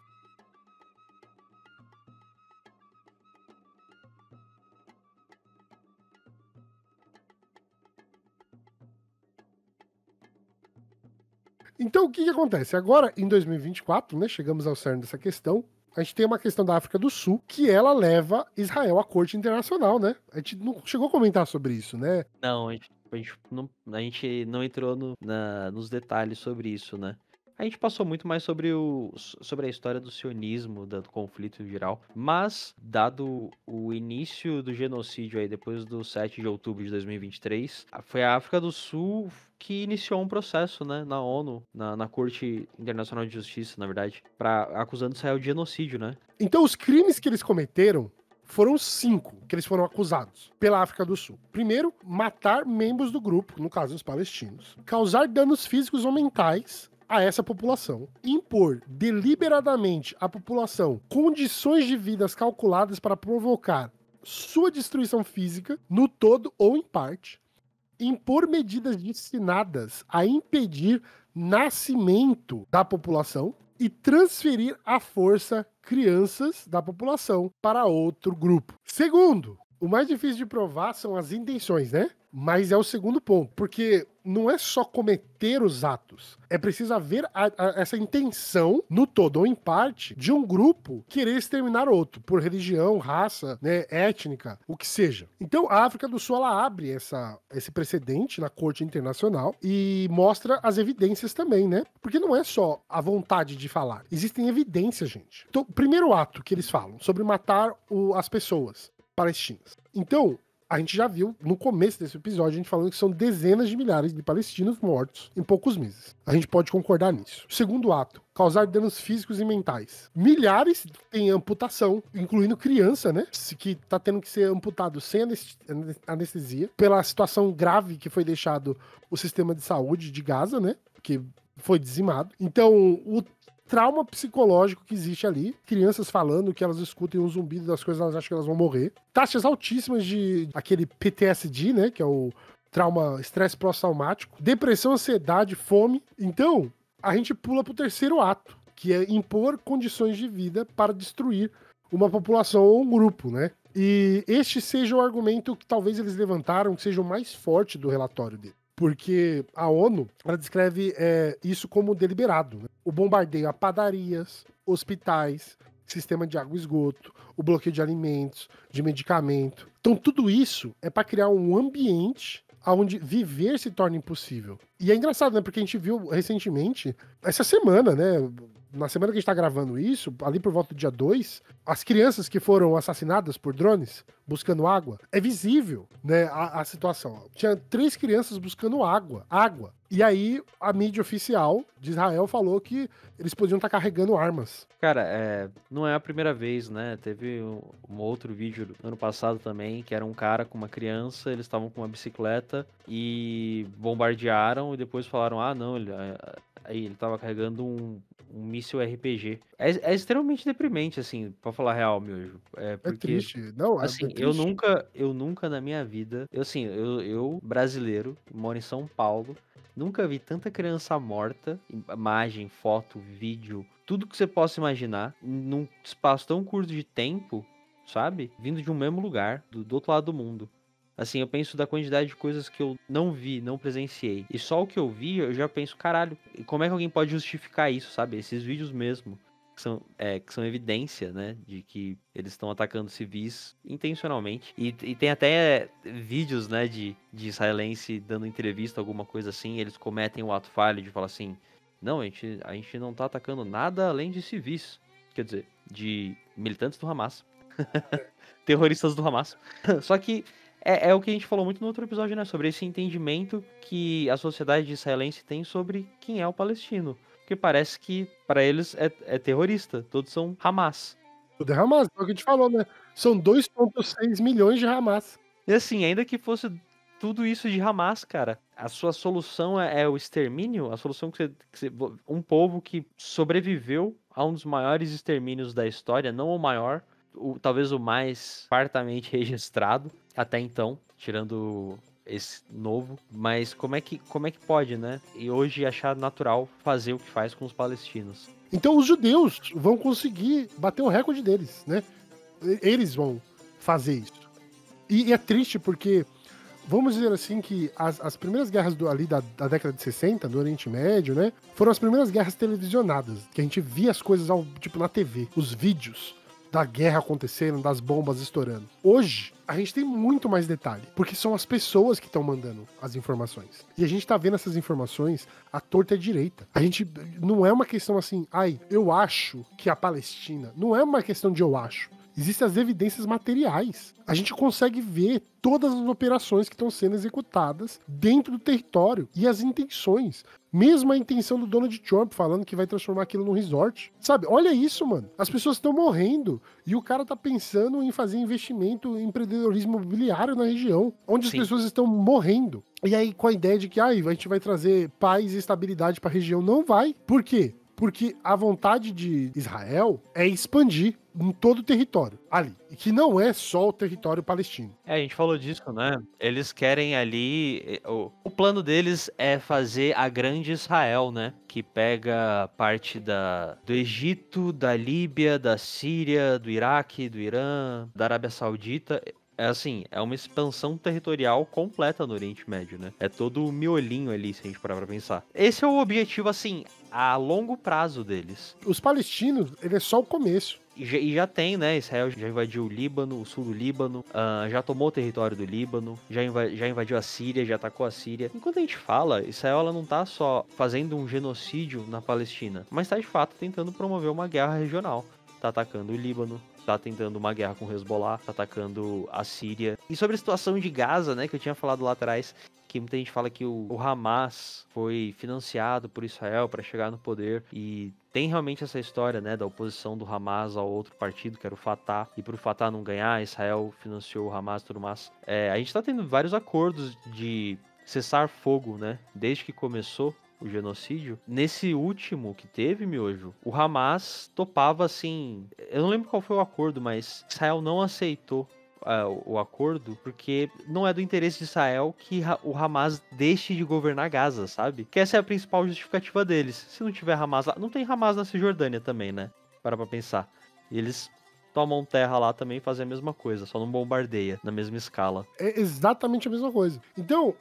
Então, o que acontece? Agora, em 2024, né, chegamos ao cerne dessa questão, a gente tem uma questão da África do Sul, que ela leva Israel à corte internacional, né? A gente não chegou a comentar sobre isso, né? Não, a gente não entrou nos detalhes sobre isso, né? A gente passou muito mais sobre a história do sionismo, do conflito em geral, mas, dado o início do genocídio aí, depois do 7 de outubro de 2023, foi a África do Sul que iniciou um processo, né, na ONU, na Corte Internacional de Justiça, na verdade, acusando Israel de genocídio, né? Então, os crimes que eles cometeram foram 5 que eles foram acusados pela África do Sul. Primeiro, matar membros do grupo, no caso os palestinos. Causar danos físicos ou mentais a essa população. Impor deliberadamente à população condições de vida calculadas para provocar sua destruição física, no todo ou em parte. Impor medidas destinadas a impedir nascimento da população e transferir à força crianças da população para outro grupo. Segundo, o mais difícil de provar são as intenções, né? Mas é o segundo ponto, porque não é só cometer os atos, é preciso haver essa intenção, no todo ou em parte, de um grupo querer exterminar outro, por religião, raça, né, étnica, o que seja. Então, a África do Sul, ela abre esse precedente na Corte Internacional e mostra as evidências também, né? Porque não é só a vontade de falar, existem evidências, gente. Então, o primeiro ato que eles falam, sobre matar as pessoas palestinas. Então, a gente já viu, no começo desse episódio, a gente falando que são dezenas de milhares de palestinos mortos em poucos meses. A gente pode concordar nisso. Segundo ato, causar danos físicos e mentais. Milhares têm amputação, incluindo criança, né? Que tá tendo que ser amputado sem anestesia, pela situação grave que foi deixado o sistema de saúde de Gaza, né? Que foi dizimado. Então, o trauma psicológico que existe ali, crianças falando que elas escutem um zumbido das coisas, elas acham que elas vão morrer. Taxas altíssimas de aquele PTSD, né, que é o trauma, estresse pós-traumático, depressão, ansiedade, fome. Então, a gente pula pro terceiro ato, que é impor condições de vida para destruir uma população ou um grupo, né? E este seja o argumento que talvez eles levantaram, que seja o mais forte do relatório dele. Porque a ONU, ela descreve isso como deliberado, né? O bombardeio a padarias, hospitais, sistema de água e esgoto, o bloqueio de alimentos, de medicamento. Então tudo isso é para criar um ambiente onde viver se torna impossível. E é engraçado, né? Porque a gente viu recentemente, essa semana, né? Na semana que a gente tá gravando isso, ali por volta do dia 2, as crianças que foram assassinadas por drones, buscando água, é visível, né, a situação. Tinha 3 crianças buscando água. E aí, a mídia oficial de Israel falou que eles podiam estar carregando armas. Cara, não é a primeira vez, né? Teve um outro vídeo no ano passado também, que era um cara com uma criança, eles estavam com uma bicicleta e bombardearam e depois falaram, não, ele tava carregando um míssil RPG. É extremamente deprimente, assim, pra falar a real, Miojo. Porque, é triste. Não, assim, triste. eu nunca na minha vida, eu brasileiro, moro em São Paulo, nunca vi tanta criança morta, imagem, foto, vídeo, tudo que você possa imaginar, num espaço tão curto de tempo, sabe? Vindo de um mesmo lugar, do outro lado do mundo. Assim, eu penso da quantidade de coisas que eu não vi, não presenciei. E só o que eu vi, eu já penso, caralho, como é que alguém pode justificar isso, sabe? Esses vídeos mesmo, que são evidência, né? De que eles estão atacando civis intencionalmente. E tem até vídeos, né, de israelense dando entrevista, alguma coisa assim, eles cometem o ato falho de falar assim, não, a gente não tá atacando nada além de civis. Quer dizer, de militantes do Hamas. Terroristas do Hamas. Só que é o que a gente falou muito no outro episódio, né? Sobre esse entendimento que a sociedade israelense tem sobre quem é o palestino. Porque parece que, para eles, é terrorista. Todos são Hamas. Tudo é Hamas, é o que a gente falou, né? São 2,6 milhões de Hamas. E assim, ainda que fosse tudo isso de Hamas, cara, a sua solução é o extermínio? A solução um povo que sobreviveu a um dos maiores extermínios da história, não o maior, talvez o mais fartamente registrado até então, tirando esse novo, mas como é que pode, né? E hoje achar natural fazer o que faz com os palestinos. Então os judeus vão conseguir bater o recorde deles, né? Eles vão fazer isso. E é triste porque, vamos dizer assim, que as primeiras guerras ali da década de 60, do Oriente Médio, né? Foram as primeiras guerras televisionadas, que a gente via as coisas tipo na TV, os vídeos da guerra acontecendo, das bombas estourando. Hoje, a gente tem muito mais detalhe, porque são as pessoas que estão mandando as informações. E a gente tá vendo essas informações à torta e à direita. A gente, não é uma questão assim, eu acho que a Palestina, não é uma questão de eu acho. existem as evidências materiais. A gente consegue ver todas as operações que estão sendo executadas dentro do território e as intenções. Mesmo a intenção do Donald Trump falando que vai transformar aquilo num resort. Sabe, olha isso, mano. As pessoas estão morrendo e o cara tá pensando em fazer investimento em empreendedorismo imobiliário na região, onde as pessoas estão morrendo. E aí com a ideia de que a gente vai trazer paz e estabilidade pra região. Não vai. Por quê? Porque a vontade de Israel é expandir em todo o território ali. E que não é só o território palestino. A gente falou disso, né? Eles querem ali... O plano deles é fazer a grande Israel, né? Que pega parte do Egito, da Líbia, da Síria, do Iraque, do Irã, da Arábia Saudita... É uma expansão territorial completa no Oriente Médio, né? É todo o miolinho ali, se a gente parar pra pensar. Esse é o objetivo, assim, a longo prazo deles. Os palestinos, ele é só o começo. E já tem, né? Israel já invadiu o Líbano, o sul do Líbano, já tomou o território do Líbano, já invadiu a Síria, já atacou a Síria. Enquanto a gente fala, Israel ela não tá só fazendo um genocídio na Palestina, mas tá de fato tentando promover uma guerra regional. Tá atacando o Líbano, tá tentando uma guerra com o Hezbollah, tá atacando a Síria. E sobre a situação de Gaza, né, que eu tinha falado lá atrás, que muita gente fala que o Hamas foi financiado por Israel para chegar no poder, e tem realmente essa história, né, da oposição do Hamas ao outro partido, que era o Fatah, e pro Fatah não ganhar, Israel financiou o Hamas e tudo mais. A gente tá tendo vários acordos de cessar fogo, né, desde que começou o genocídio. Nesse último que teve, Miojo, o Hamas topava assim... Eu não lembro qual foi o acordo, mas Israel não aceitou o acordo porque não é do interesse de Israel que o Hamas deixe de governar Gaza, sabe? Que essa é a principal justificativa deles. Se não tiver Hamas lá... Não tem Hamas na Cisjordânia também, né? Para pra pensar. E eles tomam terra lá também e fazem a mesma coisa, só não bombardeia na mesma escala. É exatamente a mesma coisa. Então,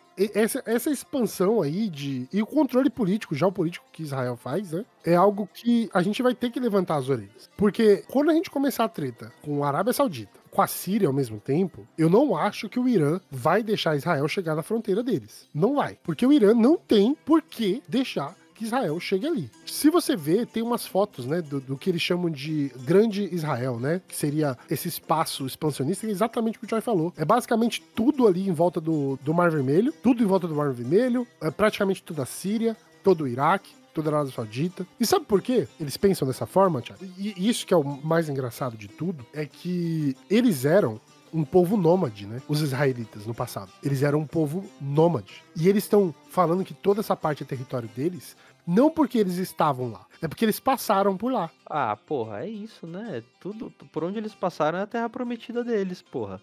essa expansão aí e o controle político, geopolítico que Israel faz, né? É algo que a gente vai ter que levantar as orelhas. Porque quando a gente começar a treta com a Arábia Saudita, com a Síria ao mesmo tempo, eu não acho que o Irã vai deixar Israel chegar na fronteira deles. Não vai. Porque o Irã não tem por que deixar que Israel chegue ali. Se você ver, tem umas fotos, né, do que eles chamam de Grande Israel, né, que seria esse espaço expansionista, que é exatamente o que o Joy falou. É basicamente tudo ali em volta do Mar Vermelho, tudo em volta do Mar Vermelho, praticamente toda a Síria, todo o Iraque, toda a Arábia Saudita. E sabe por quê eles pensam dessa forma, Thiago? E isso que é o mais engraçado de tudo, é que eles eram um povo nômade, né? Os israelitas no passado. Eles eram um povo nômade. E eles estão falando que toda essa parte é território deles, não porque eles estavam lá, é porque eles passaram por lá. Ah, porra, é isso, né? Tudo por onde eles passaram é a terra prometida deles, porra.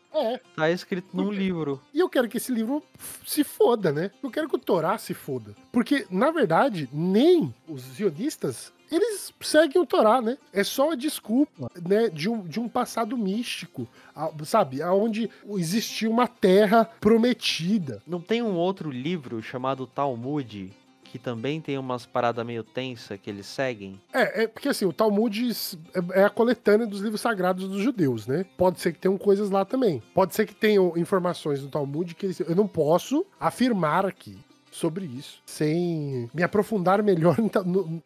Tá escrito num livro. E eu quero que esse livro se foda, né? Eu quero que o Torá se foda. Porque, na verdade, nem os zionistas, eles seguem o Torá, né? É só a desculpa, né, de um passado místico, sabe? Onde existia uma terra prometida. Não tem um outro livro chamado Talmud, que também tem umas paradas meio tensa que eles seguem? Porque assim, o Talmud é a coletânea dos livros sagrados dos judeus, né? Pode ser que tenham coisas lá também. Pode ser que tenham informações do Talmud que eu não posso afirmar aqui sobre isso, sem me aprofundar melhor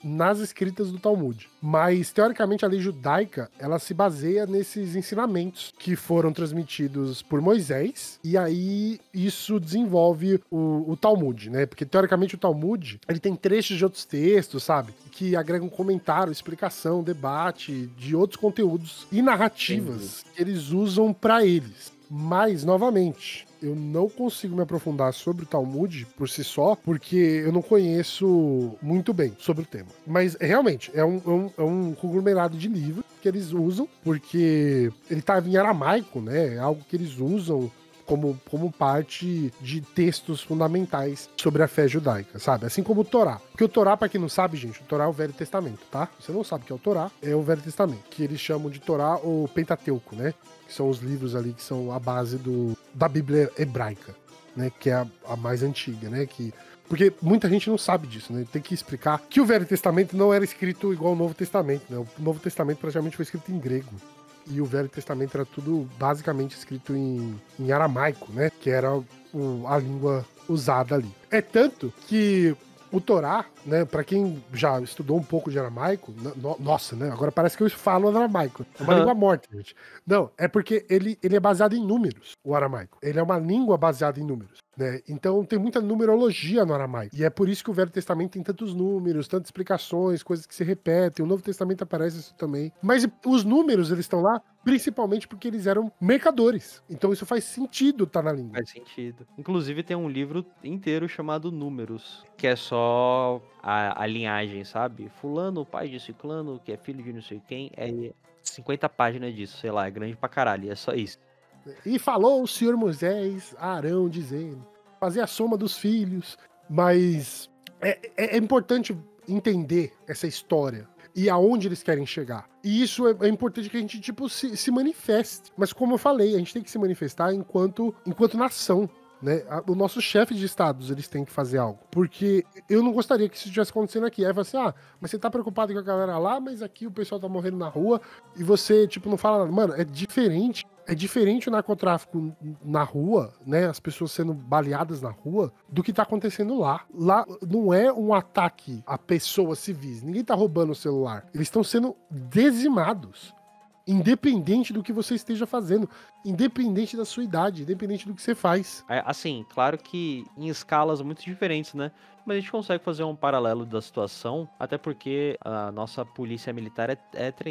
nas escritas do Talmud. Mas, teoricamente, a lei judaica, ela se baseia nesses ensinamentos que foram transmitidos por Moisés, e aí isso desenvolve o Talmud, né? Porque, teoricamente, o Talmud, ele tem trechos de outros textos, sabe? Que agregam comentário, explicação, debate de outros conteúdos e narrativas que eles usam para eles. Mas, novamente, eu não consigo me aprofundar sobre o Talmud por si só, porque eu não conheço muito bem sobre o tema. Mas, realmente, é um conglomerado de livros que eles usam, porque ele tá em aramaico, né? É algo que eles usam como parte de textos fundamentais sobre a fé judaica, sabe? Assim como o Torá. Porque o Torá, pra quem não sabe, gente, o Torá é o Velho Testamento, tá? Você não sabe o que é o Torá, é o Velho Testamento, que eles chamam de Torá ou Pentateuco, né? Que são os livros ali que são a base da Bíblia hebraica, né? Que é a mais antiga, né? Porque muita gente não sabe disso, né? Tem que explicar que o Velho Testamento não era escrito igual ao Novo Testamento, né? O Novo Testamento praticamente foi escrito em grego. E o Velho Testamento era tudo basicamente escrito em aramaico, né? Que era a língua usada ali. É tanto que O Torá, né, pra quem já estudou um pouco de aramaico, nossa, né, agora parece que eu falo aramaico. É uma língua morta, gente. Não, é porque ele é baseado em números, o aramaico. Ele é uma língua baseada em números, né? Então tem muita numerologia no aramaico. E é por isso que o Velho Testamento tem tantos números, tantas explicações, coisas que se repetem. O Novo Testamento aparece isso também. Mas os números, eles estão lá principalmente porque eles eram mercadores. Então isso faz sentido estar na língua. Faz sentido. Inclusive tem um livro inteiro chamado Números, que é só a linhagem, sabe? Fulano, pai de ciclano, que é filho de não sei quem, é 50 páginas disso, sei lá, é grande pra caralho, é só isso. E falou o senhor Moisés a Arão, dizendo, fazer a soma dos filhos. Mas é importante entender essa história e aonde eles querem chegar. E isso é importante que a gente, tipo, se manifeste. Mas como eu falei, a gente tem que se manifestar enquanto nação. Né? O nosso chefe de estados, eles têm que fazer algo. Porque eu não gostaria que isso estivesse acontecendo aqui. Aí você, mas você tá preocupado com a galera lá, mas aqui o pessoal tá morrendo na rua e você, tipo, não fala nada. Mano, é diferente. É diferente o narcotráfico na rua, né? As pessoas sendo baleadas na rua, do que tá acontecendo lá. Lá não é um ataque a pessoas civis. Ninguém tá roubando o celular. Eles estão sendo dizimados. Independente do que você esteja fazendo, independente da sua idade, independente do que você faz. Assim, claro que em escalas muito diferentes, né? Mas a gente consegue fazer um paralelo da situação, até porque a nossa polícia militar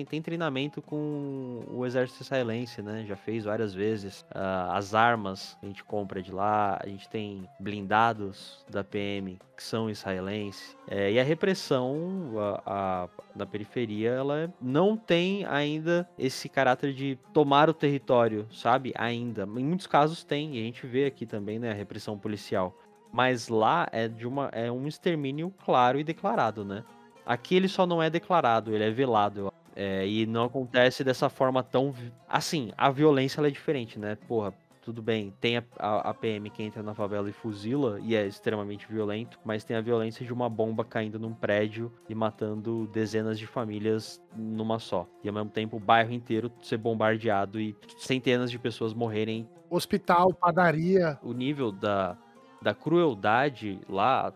tem treinamento com o exército israelense, né? Já fez várias vezes. As armas a gente compra de lá, a gente tem blindados da PM que são israelenses. E a repressão da periferia, ela não tem ainda esse caráter de tomar o território, sabe? Ainda. Em muitos casos tem, e a gente vê aqui também, né, a repressão policial. Mas lá é um extermínio claro e declarado, né? Aqui ele só não é declarado, ele é velado. E não acontece dessa forma tão... Assim, a violência ela é diferente, né? Porra, tudo bem, tem a PM que entra na favela e fuzila, e é extremamente violento, mas tem a violência de uma bomba caindo num prédio e matando dezenas de famílias numa só. E ao mesmo tempo o bairro inteiro ser bombardeado e centenas de pessoas morrerem. Hospital, padaria. O nível da crueldade lá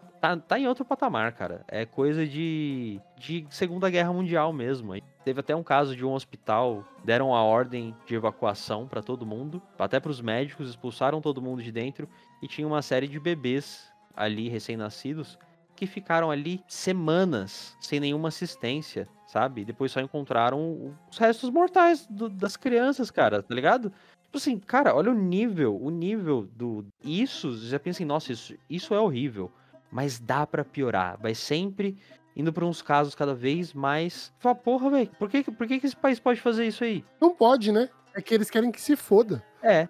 tá em outro patamar, cara. É coisa de Segunda Guerra Mundial mesmo. Teve até um caso de um hospital, deram a ordem de evacuação pra todo mundo, até pros médicos, expulsaram todo mundo de dentro, e tinha uma série de bebês ali, recém-nascidos, que ficaram ali semanas sem nenhuma assistência, sabe? Depois só encontraram os restos mortais das crianças, cara, tá ligado? Tipo assim, cara, olha o nível do... Isso, você já pensa em, nossa, isso é horrível, mas dá pra piorar, vai sempre indo pra uns casos cada vez mais... Fala, porra, velho, por que esse país pode fazer isso aí? Não pode, né? É que eles querem que se foda.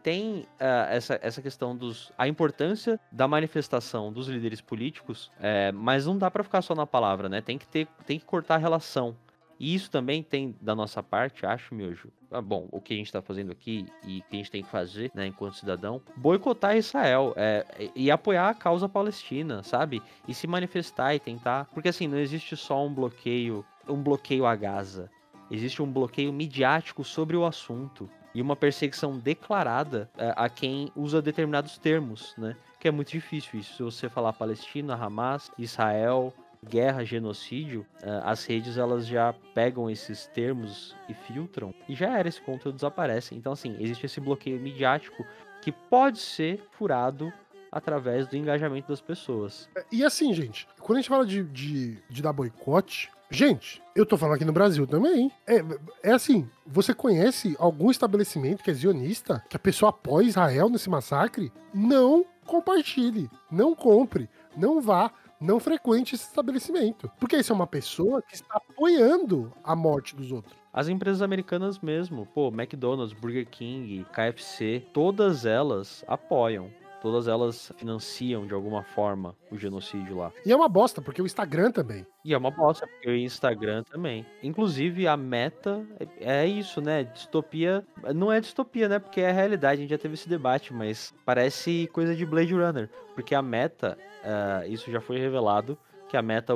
Tem essa questão a importância da manifestação dos líderes políticos, mas não dá pra ficar só na palavra, né? Tem que cortar a relação. E isso também tem da nossa parte, acho, Miojo. Bom, o que a gente tá fazendo aqui e o que a gente tem que fazer, né, enquanto cidadão, boicotar Israel e apoiar a causa palestina, sabe? E se manifestar e tentar... Porque assim, não existe só um bloqueio a Gaza. Existe um bloqueio midiático sobre o assunto. E uma perseguição declarada a quem usa determinados termos, né? Que é muito difícil isso. Se você falar Palestina, Hamas, Israel, guerra, genocídio, as redes elas já pegam esses termos e filtram, e já era, esse conteúdo desaparece. Então, assim, existe esse bloqueio midiático que pode ser furado através do engajamento das pessoas. E assim, gente, quando a gente fala de dar boicote, gente, eu tô falando aqui no Brasil também. É assim, você conhece algum estabelecimento que é zionista, que a pessoa apoia Israel nesse massacre? Não compartilhe, não compre, não vá, não frequente esse estabelecimento. Porque isso é uma pessoa que está apoiando a morte dos outros. As empresas americanas mesmo, McDonald's, Burger King, KFC, todas elas apoiam. Todas elas financiam de alguma forma o genocídio lá. E é uma bosta, porque o Instagram também. E é uma bosta, porque o Instagram também. Inclusive, a Meta é isso, né? Distopia. Não é distopia, né? Porque é a realidade, a gente já teve esse debate, mas parece coisa de Blade Runner. Porque a Meta, isso já foi revelado, que a Meta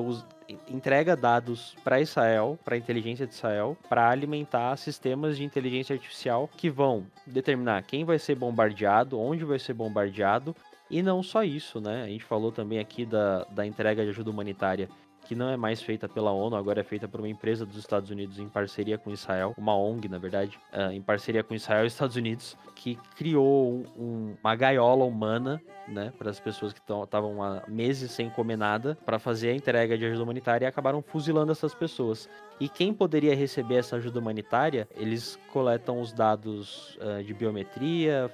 entrega dados para Israel, para a inteligência de Israel, para alimentar sistemas de inteligência artificial que vão determinar quem vai ser bombardeado, onde vai ser bombardeado, E não só isso, né? A gente falou também aqui da entrega de ajuda humanitária, que não é mais feita pela ONU, agora é feita por uma empresa dos Estados Unidos em parceria com Israel, uma ONG, na verdade, em parceria com Israel e Estados Unidos, que criou uma gaiola humana, né, para as pessoas que estavam há meses sem comer nada, para fazer a entrega de ajuda humanitária e acabaram fuzilando essas pessoas. E quem poderia receber essa ajuda humanitária, eles coletam os dados de biometria,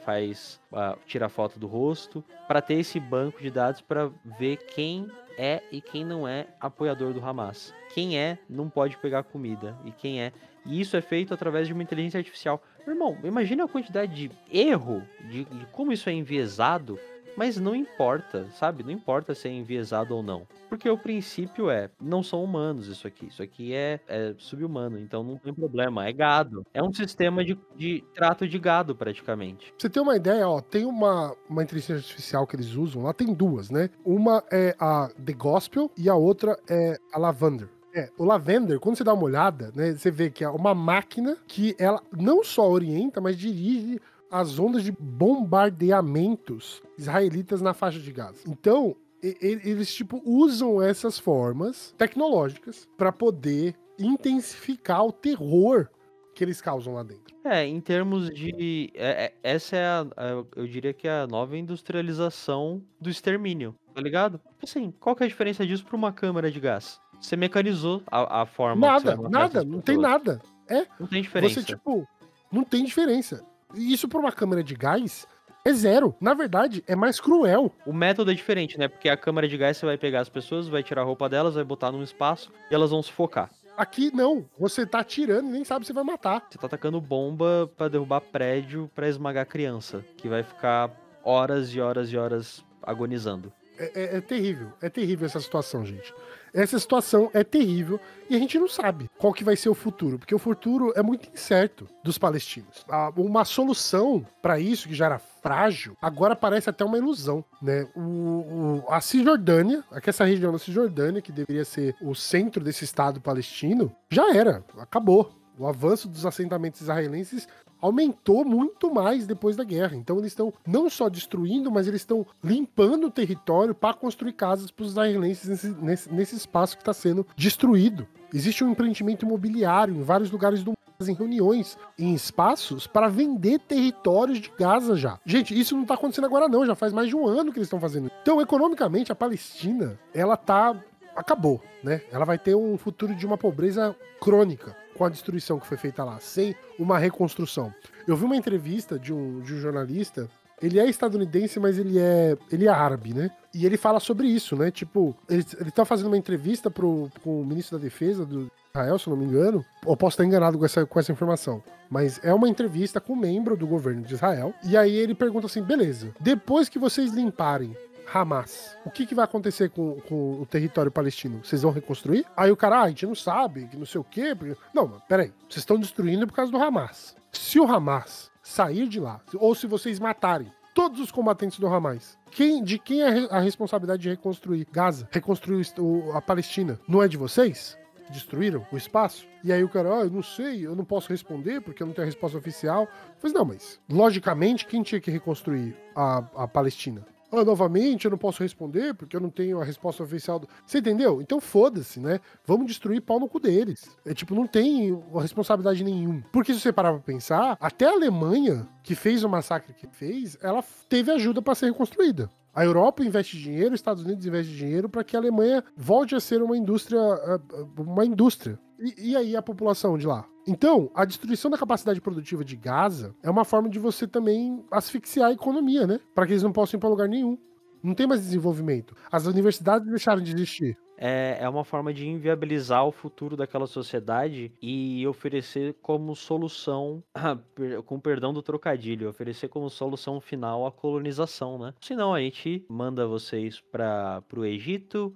tira foto do rosto, para ter esse banco de dados para ver quem é e quem não é apoiador do Hamas. Quem é, não pode pegar comida. E quem é. E isso é feito através de uma inteligência artificial. Meu irmão, imagina a quantidade de erro, de como isso é enviesado, mas não importa, sabe? Não importa se é enviesado ou não. Porque o princípio não são humanos isso aqui. Isso aqui é sub-humano, então não tem problema. É gado. É um sistema de trato de gado, praticamente. Pra você ter uma ideia, ó, tem uma inteligência artificial que eles usam, lá tem duas, né? Uma é a The Gospel e a outra é a Lavender. O Lavender, quando você dá uma olhada, né, você vê que é uma máquina que ela não só orienta, mas dirige as ondas de bombardeamentos israelitas na faixa de Gaza. Então, eles tipo usam essas formas tecnológicas para poder intensificar o terror que eles causam lá dentro. Em termos de... essa é eu diria que é a nova industrialização do extermínio, tá ligado? Assim, qual que é a diferença disso pra uma câmara de gás? Você mecanizou a forma que você vai matar essas não tem pessoas. nada. Não tem diferença. Você, tipo, não tem diferença. E isso pra uma câmera de gás é zero. Na verdade, é mais cruel. O método é diferente, né? Porque a câmara de gás você vai pegar as pessoas, vai tirar a roupa delas, vai botar num espaço e elas vão sufocar. Aqui, não. Você tá atirando e nem sabe se vai matar. Você tá atacando bomba pra derrubar prédio pra esmagar criança, que vai ficar horas e horas e horas agonizando. É terrível essa situação, gente. Essa situação é terrível e a gente não sabe qual que vai ser o futuro, porque o futuro é muito incerto dos palestinos. Uma solução para isso, que já era frágil, agora parece até uma ilusão, né? A Cisjordânia, aqui essa região da Cisjordânia, que deveria ser o centro desse Estado palestino, já era, acabou. O avanço dos assentamentos israelenses aumentou muito mais depois da guerra. Então eles estão não só destruindo, mas eles estão limpando o território para construir casas para os israelenses nesse espaço que está sendo destruído. Existe um empreendimento imobiliário em vários lugares do mundo, em reuniões, em espaços para vender territórios de Gaza já. Gente, isso não está acontecendo agora não, já faz mais de um ano que eles estão fazendo isso. Então, economicamente, a Palestina, acabou, né? Ela vai ter um futuro de uma pobreza crônica com a destruição que foi feita lá, sem uma reconstrução. Eu vi uma entrevista de um jornalista, ele é estadunidense, mas ele é árabe, né? E ele fala sobre isso, né? Tipo, ele tá fazendo uma entrevista com o ministro da Defesa do Israel, se eu não me engano. Eu posso estar enganado com essa informação. Mas é uma entrevista com um membro do governo de Israel. E aí ele pergunta assim, beleza, depois que vocês limparem Hamas, o que vai acontecer com o território palestino? Vocês vão reconstruir? Aí o cara, a gente não sabe, que não sei o quê. Não, mas peraí, vocês estão destruindo por causa do Hamas. Se o Hamas sair de lá, ou se vocês matarem todos os combatentes do Hamas, de quem é a responsabilidade de reconstruir Gaza, reconstruir a Palestina? Não é de vocês? Destruíram o espaço? E aí o cara, eu não sei, eu não posso responder porque eu não tenho a resposta oficial. Eu falei, não, mas logicamente quem tinha que reconstruir a Palestina? Novamente, eu não posso responder porque eu não tenho a resposta oficial. Você entendeu? Então foda-se, né? Vamos destruir pau no cu deles. Não tem responsabilidade nenhuma. Porque se você parar pra pensar, até a Alemanha, que fez o massacre que fez, ela teve ajuda para ser reconstruída. A Europa investe dinheiro, os Estados Unidos investem dinheiro para que a Alemanha volte a ser uma indústria. E aí a população de lá? Então, a destruição da capacidade produtiva de Gaza é uma forma de você também asfixiar a economia, né? Para que eles não possam ir para lugar nenhum. Não tem mais desenvolvimento. As universidades deixaram de existir. É uma forma de inviabilizar o futuro daquela sociedade e oferecer como solução, com perdão do trocadilho, oferecer como solução final a colonização, né? Senão a gente manda vocês pro Egito,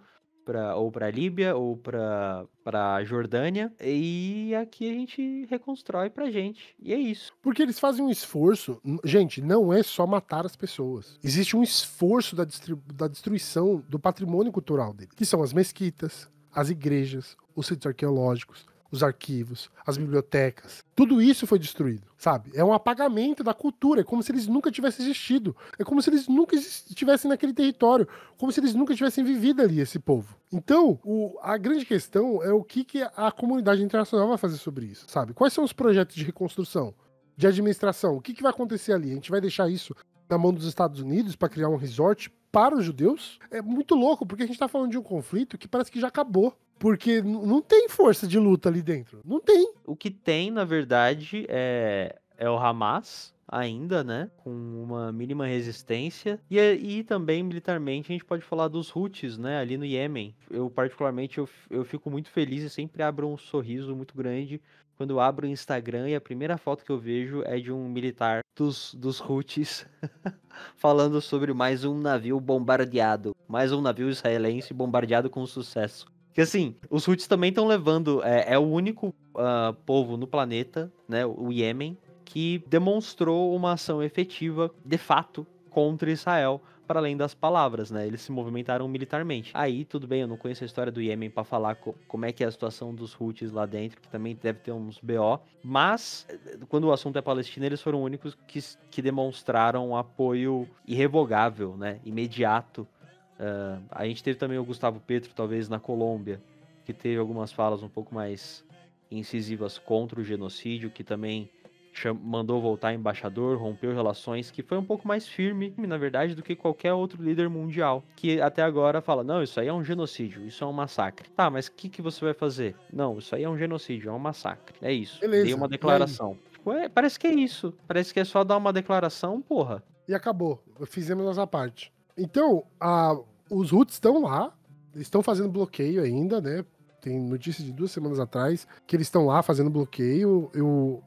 ou pra Líbia, ou pra Jordânia, e aqui a gente reconstrói pra gente. E é isso. Porque eles fazem um esforço. Gente, não é só matar as pessoas. Existe um esforço da destruição do patrimônio cultural deles, que são as mesquitas, as igrejas, os sítios arqueológicos, os arquivos, as bibliotecas. Tudo isso foi destruído, sabe? É um apagamento da cultura, é como se eles nunca tivessem existido. É como se eles nunca estivessem naquele território, como se eles nunca tivessem vivido ali, esse povo. Então, a grande questão é o que a comunidade internacional vai fazer sobre isso, sabe? Quais são os projetos de reconstrução, de administração? O que vai acontecer ali? A gente vai deixar isso na mão dos Estados Unidos para criar um resort para os judeus? É muito louco, porque a gente tá falando de um conflito que parece que já acabou. Porque não tem força de luta ali dentro. Não tem. O que tem, na verdade, é o Hamas ainda, né? Com uma mínima resistência. E também, militarmente, a gente pode falar dos Houthis, né? Ali no Iêmen. Eu, particularmente, eu fico muito feliz e sempre abro um sorriso muito grande quando eu abro o Instagram e a primeira foto que eu vejo é de um militar dos Houthis falando sobre mais um navio bombardeado. Mais um navio israelense bombardeado com sucesso. Que assim, os Houthis também estão levando... É o único povo no planeta, né, o Iêmen, que demonstrou uma ação efetiva, de fato, contra Israel, para além das palavras, né? Eles se movimentaram militarmente. Aí, tudo bem, eu não conheço a história do Iêmen para falar como é que é a situação dos Houthis lá dentro, que também deve ter uns BO, mas, quando o assunto é Palestina, eles foram os únicos que demonstraram um apoio irrevogável, né? Imediato. A gente teve também o Gustavo Petro, talvez, na Colômbia, que teve algumas falas um pouco mais incisivas contra o genocídio, que também mandou voltar embaixador, rompeu relações, que foi um pouco mais firme, na verdade, do que qualquer outro líder mundial, que até agora fala, não, isso aí é um genocídio, isso é um massacre. Tá, mas o que você vai fazer? Não, isso aí é um genocídio, é um massacre. É isso. Beleza. Dei uma declaração. Tipo, parece que é isso. Parece que é só dar uma declaração, porra. E acabou. Fizemos nossa parte. Então, os Houthis estão lá, estão fazendo bloqueio ainda, né? Tem notícia de 2 semanas atrás que eles estão lá fazendo bloqueio.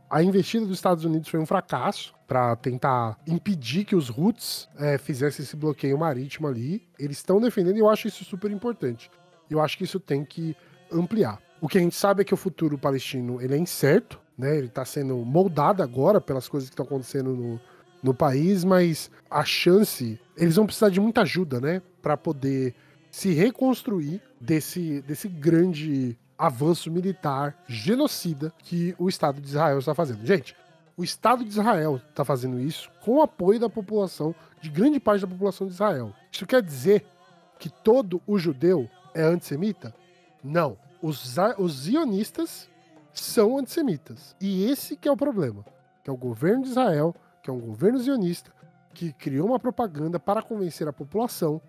A investida dos Estados Unidos foi um fracasso para tentar impedir que os Houthis fizessem esse bloqueio marítimo ali. Eles estão defendendo e eu acho isso super importante. Eu acho que isso tem que ampliar. O que a gente sabe é que o futuro palestino ele é incerto, né? Ele está sendo moldado agora pelas coisas que estão acontecendo no país, mas a chance... Eles vão precisar de muita ajuda, né? Para poder se reconstruir desse grande avanço militar genocida que o Estado de Israel está fazendo. Gente, o Estado de Israel está fazendo isso com o apoio da população, de grande parte da população de Israel. Isso quer dizer que todo o judeu é antissemita? Não. Os zionistas são antissemitas. E esse que é o problema. Que é o governo de Israel, que é um governo zionista, que criou uma propaganda para convencer a população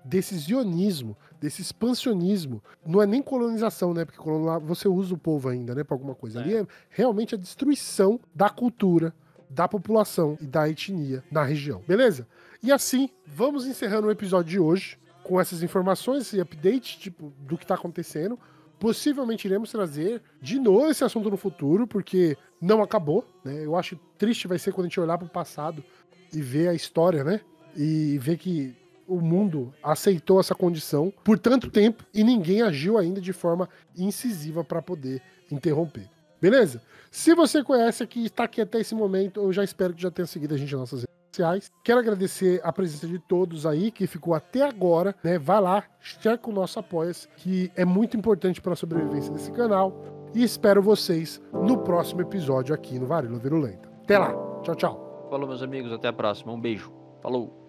desse zionismo, desse expansionismo. Não é nem colonização, né? Porque você usa o povo ainda, né? Para alguma coisa. Ali é realmente a destruição da cultura, da população e da etnia na região. Beleza? E assim, vamos encerrando o episódio de hoje com essas informações, esse update tipo, do que está acontecendo. Possivelmente iremos trazer de novo esse assunto no futuro, porque não acabou, né? Eu acho triste vai ser quando a gente olhar para o passado e ver a história, né? E ver que o mundo aceitou essa condição por tanto tempo e ninguém agiu ainda de forma incisiva para poder interromper. Beleza? Se você conhece aqui e está aqui até esse momento, eu já espero que já tenha seguido a gente nas nossas redes sociais. Quero agradecer a presença de todos aí que ficou até agora, né? Vai lá, checa o nosso Apoia-se, que é muito importante para a sobrevivência desse canal. E espero vocês no próximo episódio aqui no Varíola Virulenta. Até lá. Tchau, tchau. Falou, meus amigos. Até a próxima. Um beijo. Falou.